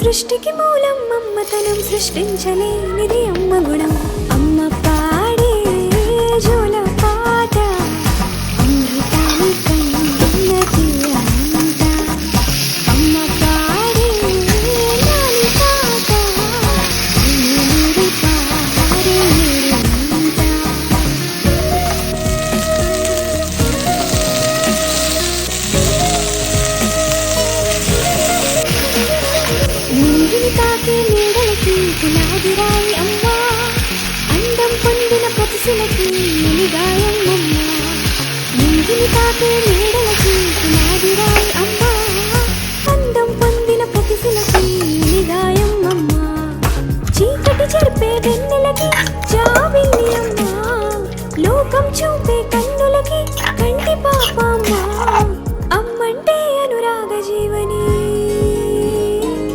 సృష్టికి మూలం అమ్మతనం సృష్టించలేనిది అమ్మ గుణం అమ్మ పాడే జోల పాట అమృతాన్ని కన్నది అంట అమ్మ పాడే నాని పాట నీరు పారే నింగిని తాకే నీడలకి పునాదిరాయి అమ్మా అందం పొందిన ప్రతిశిలకి నిగాయం అమ్మా నింగిని తాకే నీడలకి పునాదిరాయి అమ్మా అందం పొందిన ప్రతిశిలకి నిగాయం అమ్మా చీకటి చెరిపే వెన్నెలకి జాబిల్లి అమ్మా లోకం చూపే